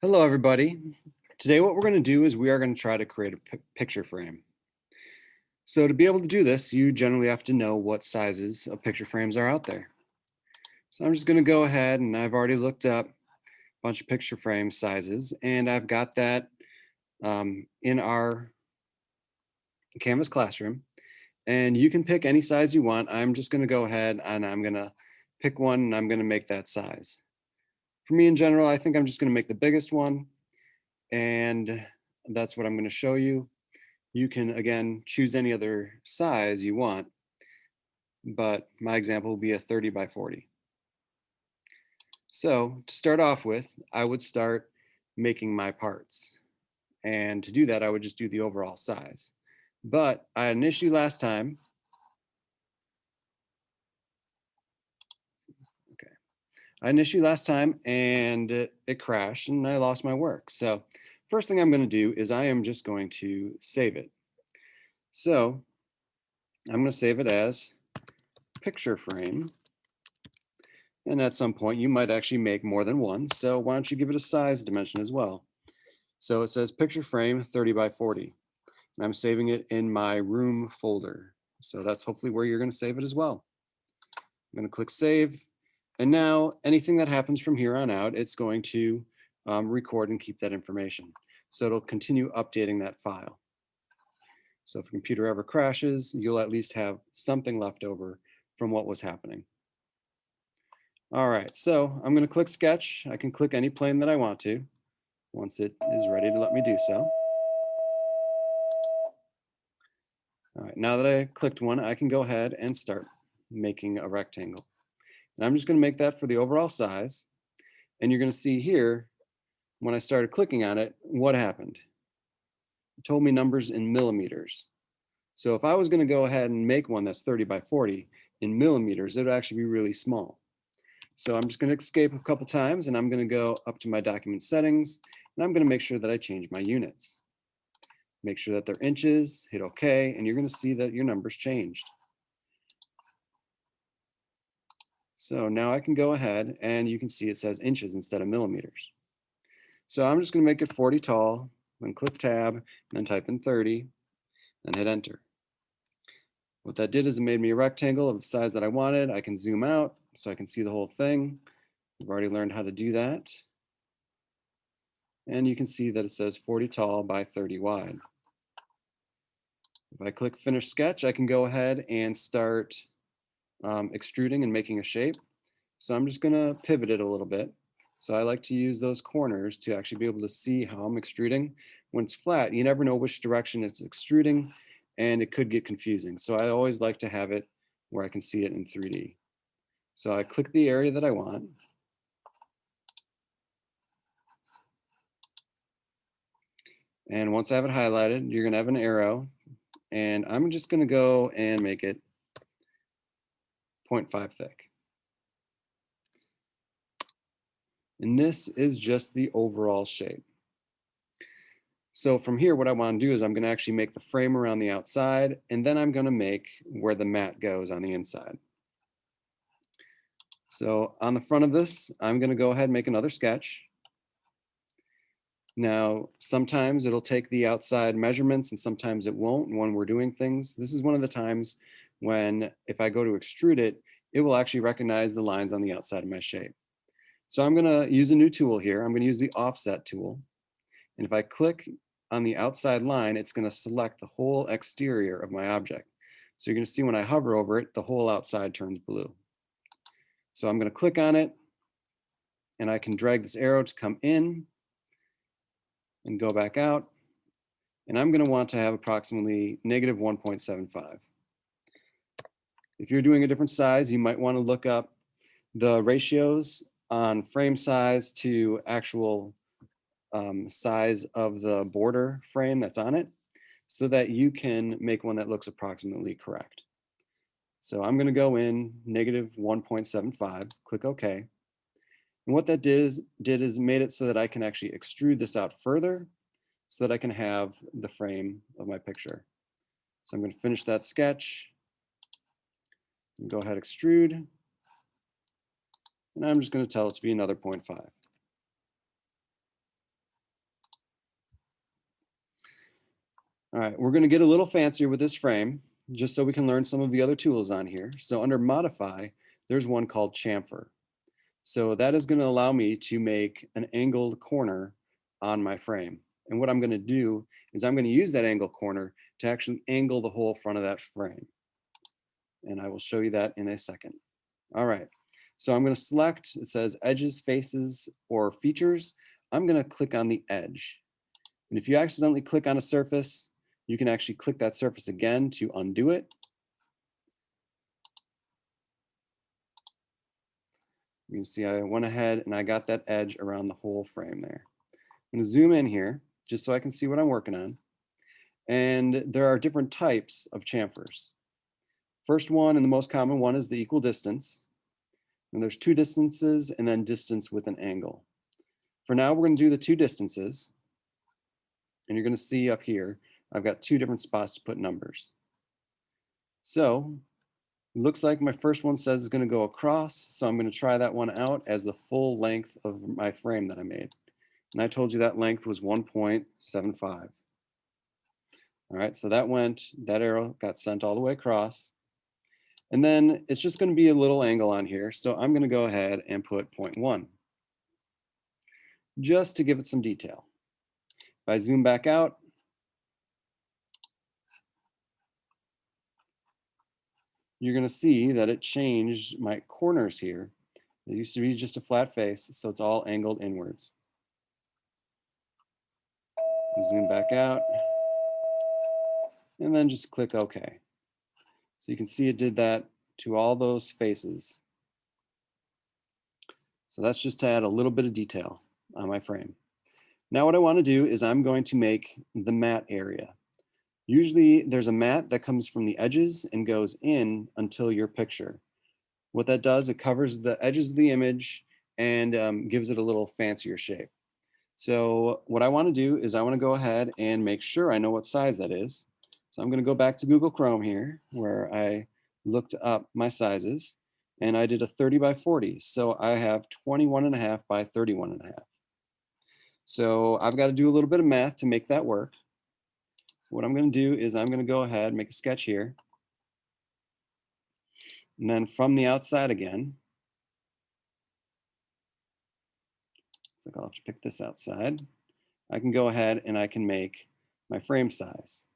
Hello, everybody. Today, what we're going to do is we are going to try to create a picture frame. So to be able to do this, you generally have to know what sizes of picture frames are out there. So I'm just going to go ahead and I've already looked up a bunch of picture frame sizes, and I've got that in our Canvas classroom. And you can pick any size you want. I'm just going to go ahead and I'm going to pick one and I'm going to make that size. For me in general, I think I'm just going to make the biggest one, and that's what I'm going to show you. You can, again, choose any other size you want, but my example will be a 30 by 40. So to start off with, I would start making my parts. And to do that, I would just do the overall size. But I had an issue last time. Okay. I had an issue last time and it crashed and I lost my work. So first thing I'm going to do is I am just going to save it. So I'm going to save it as picture frame. And at some point, you might actually make more than one. So why don't you give it a size dimension as well? So it says picture frame 30 by 40. And I'm saving it in my room folder. So that's hopefully where you're going to save it as well. I'm going to click save. And now anything that happens from here on out, it's going to record and keep that information. So it'll continue updating that file. So if a computer ever crashes, you'll at least have something left over from what was happening. All right, so I'm going to click sketch. I can click any plane that I want to once it is ready to let me do so. All right, now that I clicked one, I can go ahead and start making a rectangle. And I'm just going to make that for the overall size. And you're going to see here, when I started clicking on it, what happened. It told me numbers in millimeters. So if I was going to go ahead and make one that's 30 by 40 in millimeters, it would actually be really small. So I'm just going to escape a couple times and I'm going to go up to my document settings and I'm going to make sure that I change my units. Make sure that they're inches, hit OK, and you're going to see that your numbers changed. So now I can go ahead and you can see it says inches instead of millimeters. So I'm just going to make it 40 tall, then click tab, and then type in 30 and hit enter. What that did is it made me a rectangle of the size that I wanted. I can zoom out so I can see the whole thing. We've already learned how to do that. And you can see that it says 40 tall by 30 wide. If I click finish sketch, I can go ahead and start extruding and making a shape. So I'm just gonna pivot it a little bit. So I like to use those corners to actually be able to see how I'm extruding. When it's flat, you never know which direction it's extruding and it could get confusing. So I always like to have it where I can see it in 3D. So I click the area that I want. And once I have it highlighted, you're gonna have an arrow and I'm just gonna go and make it 0.5 thick. And this is just the overall shape. So from here, what I want to do is I'm going to actually make the frame around the outside, and then I'm going to make where the mat goes on the inside. So on the front of this, I'm going to go ahead and make another sketch. Now, sometimes it'll take the outside measurements and sometimes it won't when we're doing things. This is one of the times when if I go to extrude it, it will actually recognize the lines on the outside of my shape. So I'm going to use a new tool here. I'm going to use the offset tool. And if I click on the outside line, it's going to select the whole exterior of my object. So you're going to see when I hover over it, the whole outside turns blue. So I'm going to click on it and I can drag this arrow to come in and go back out. And I'm going to want to have approximately negative 1.75. If you're doing a different size, you might want to look up the ratios on frame size to actual size of the border frame that's on it, so that you can make one that looks approximately correct. So I'm going to go in negative 1.75, click OK. And what that did is made it so that I can actually extrude this out further so that I can have the frame of my picture. So I'm going to finish that sketch and go ahead extrude. And I'm just going to tell it to be another 0.5. All right, we're gonna get a little fancier with this frame, just so we can learn some of the other tools on here. So under modify, there's one called chamfer. So that is gonna allow me to make an angled corner on my frame. And what I'm gonna do is I'm gonna use that angle corner to actually angle the whole front of that frame. And I will show you that in a second. All right, so I'm gonna select, it says edges, faces, or features. I'm gonna click on the edge. And if you accidentally click on a surface, you can actually click that surface again to undo it. You can see I went ahead and I got that edge around the whole frame there. I'm gonna zoom in here just so I can see what I'm working on. And there are different types of chamfers. First one and the most common one is the equal distance. And there's two distances and then distance with an angle. For now, we're gonna do the two distances. And you're gonna see up here, I've got two different spots to put numbers. So it looks like my first one says it's gonna go across. So I'm gonna try that one out as the full length of my frame that I made. And I told you that length was 1.75. All right, so that arrow got sent all the way across. And then it's just gonna be a little angle on here. So I'm gonna go ahead and put 0.1, just to give it some detail. If I zoom back out, you're gonna see that it changed my corners here. It used to be just a flat face, so it's all angled inwards. Zoom back out, and then just click OK. So you can see it did that to all those faces. So that's just to add a little bit of detail on my frame. Now what I want to do is I'm going to make the matte area. Usually there's a mat that comes from the edges and goes in until your picture. What that does, it covers the edges of the image and gives it a little fancier shape. So what I want to do is I want to go ahead and make sure I know what size that is. So I'm going to go back to Google Chrome here where I looked up my sizes and I did a 30 by 40. So I have 21.5 by 31.5. So I've got to do a little bit of math to make that work. What I'm going to do is I'm going to go ahead and make a sketch here. And then from the outside again, so I'll have to pick this outside. I can go ahead and I can make my frame size,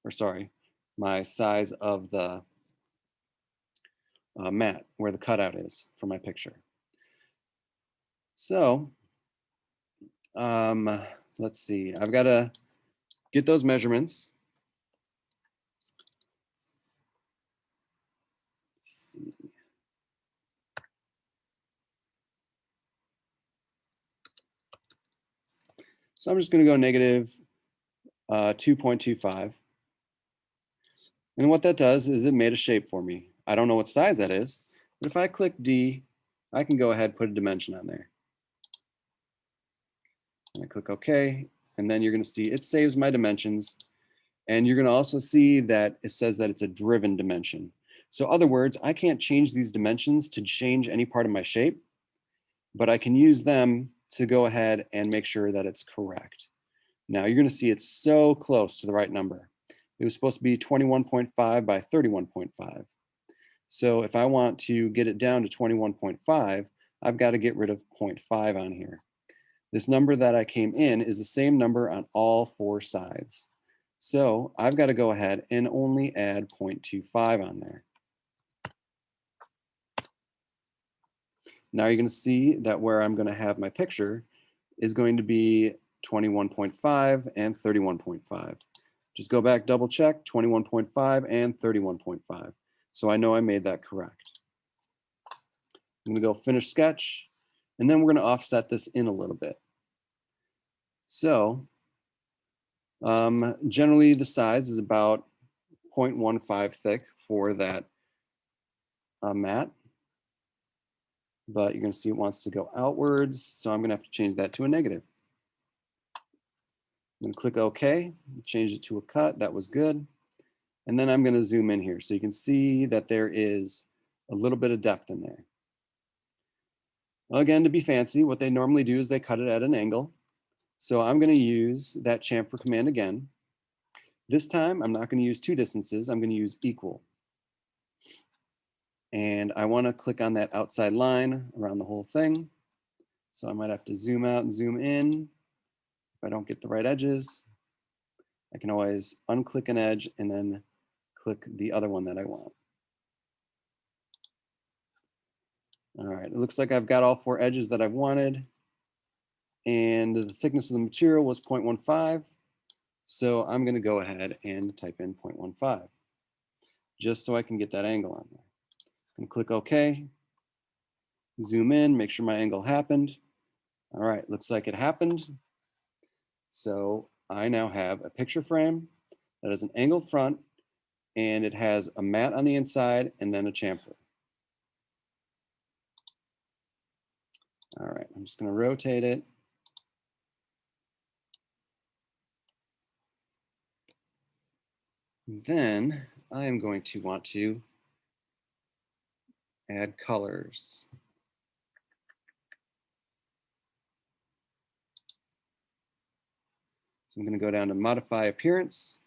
or sorry, my size of the mat where the cutout is for my picture. So let's see, I've got to get those measurements. So I'm just going to go negative 2.25. And what that does is it made a shape for me. I don't know what size that is, but if I click D, I can go ahead and put a dimension on there. And I click OK, and then you're going to see it saves my dimensions. And you're going to also see that it says that it's a driven dimension. So other words, I can't change these dimensions to change any part of my shape, but I can use them to go ahead and make sure that it's correct. Now you're going to see it's so close to the right number. It was supposed to be 21.5 by 31.5. So if I want to get it down to 21.5, I've got to get rid of 0.5 on here. This number that I came in is the same number on all four sides. So I've got to go ahead and only add 0.25 on there. Now you're going to see that where I'm going to have my picture is going to be 21.5 and 31.5. Just go back, double check 21.5 and 31.5. So I know I made that correct. I'm going to go finish sketch, and then we're going to offset this in a little bit. So generally the size is about 0.15 thick for that mat, but you're going to see it wants to go outwards, so I'm going to have to change that to a negative. I'm going to click OK, change it to a cut. That was good. And then I'm going to zoom in here so you can see that there is a little bit of depth in there. Well, again, to be fancy, what they normally do is they cut it at an angle. So I'm going to use that chamfer command again. This time, I'm not going to use two distances. I'm going to use equal. And I want to click on that outside line around the whole thing. So I might have to zoom out and zoom in. If I don't get the right edges, I can always unclick an edge and then click the other one that I want. All right, it looks like I've got all four edges that I've wanted. And the thickness of the material was 0.15. So I'm going to go ahead and type in 0.15 just so I can get that angle on there. And click OK. Zoom in, make sure my angle happened. All right, looks like it happened. So I now have a picture frame that has an angled front, and it has a mat on the inside and then a chamfer. All right, I'm just going to rotate it. Then I am going to want to add colors. So I'm going to go down to modify appearance.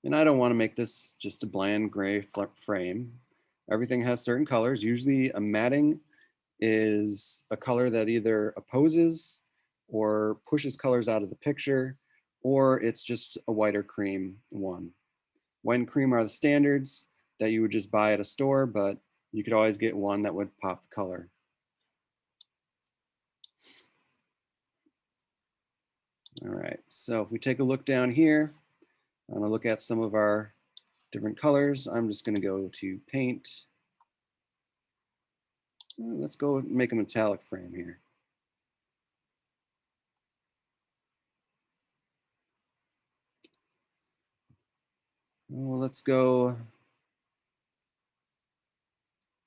And I don't want to make this just a bland gray frame. Everything has certain colors. Usually a matting is a color that either opposes or pushes colors out of the picture, or it's just a white or cream one. White and cream are the standards that you would just buy at a store, but you could always get one that would pop the color. All right, so if we take a look down here, I'm gonna look at some of our different colors. I'm just gonna go to paint. Let's go make a metallic frame here. Well, let's go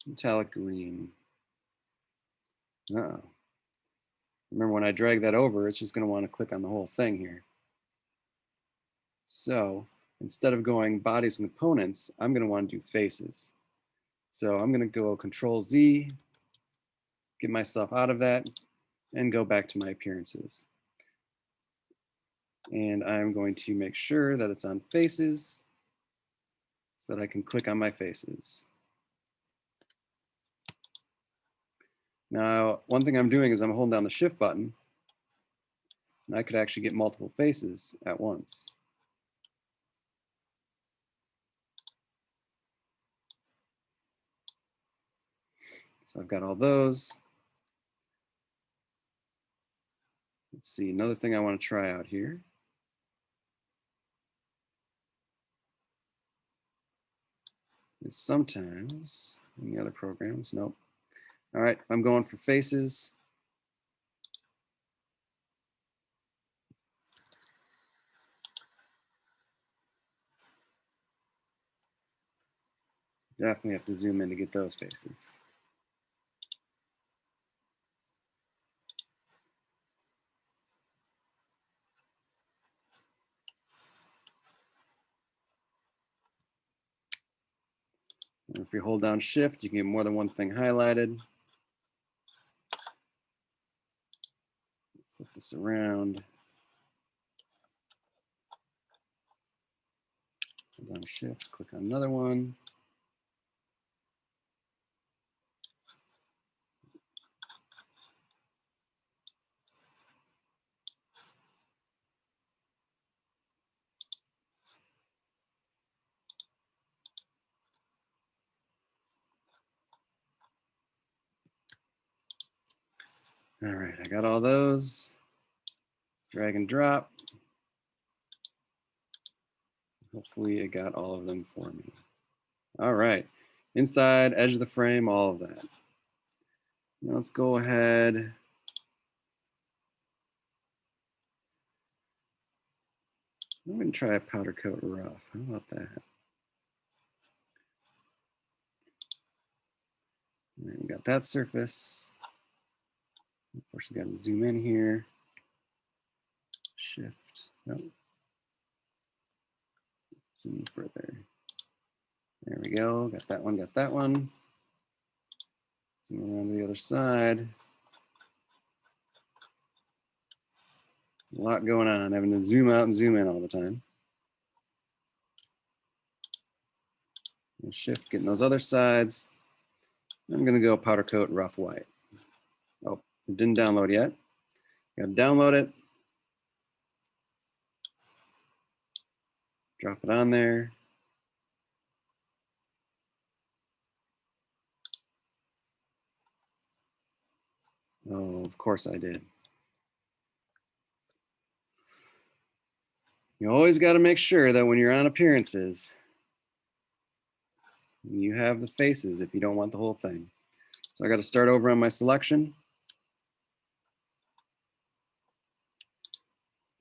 metallic green. Uh-oh. Remember when I drag that over, it's just gonna wanna click on the whole thing here. So instead of going bodies and components, I'm gonna wanna do faces. So I'm gonna go Control Z, get myself out of that, and go back to my appearances. And I'm going to make sure that it's on faces so that I can click on my faces. Now, one thing I'm doing is I'm holding down the Shift button, and I could actually get multiple faces at once. So I've got all those. Let's see, another thing I want to try out here. Is sometimes, any other programs? Nope. All right, I'm going for faces. Definitely have to zoom in to get those faces. And if you hold down Shift, you can get more than one thing highlighted. Flip this around. Hold down Shift, click on another one. All right, I got all those. Drag and drop. Hopefully it got all of them for me. All right, inside, edge of the frame, all of that. Now let's go ahead. I'm going to try a powder coat rough. How about that? And we got that surface. Of course, we got to zoom in here. Shift. Nope. Zoom further. There we go. Got that one. Got that one. Zoom around to the other side. A lot going on, having to zoom out and zoom in all the time. And shift, getting those other sides. I'm gonna go powder coat rough white. Oh, it didn't download yet. Gotta download it. Drop it on there. Oh, of course I did. You always got to make sure that when you're on appearances, you have the faces if you don't want the whole thing. So I got to start over on my selection.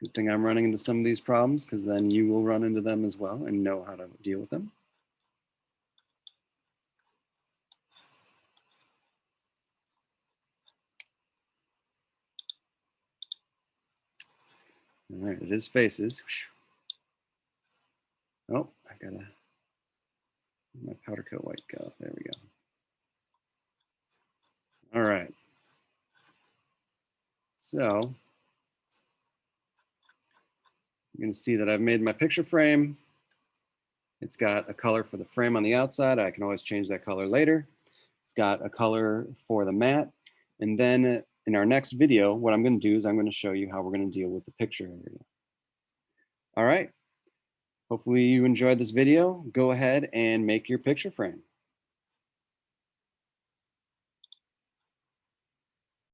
Good thing I'm running into some of these problems, because then you will run into them as well and know how to deal with them. All right, it is faces. Oh, I gotta, my powder coat white go. There we go. All right. So you're gonna see that I've made my picture frame. It's got a color for the frame on the outside. I can always change that color later. It's got a color for the mat. And then in our next video, what I'm going to do is I'm going to show you how we're going to deal with the picture area. All right. Hopefully you enjoyed this video. Go ahead and make your picture frame.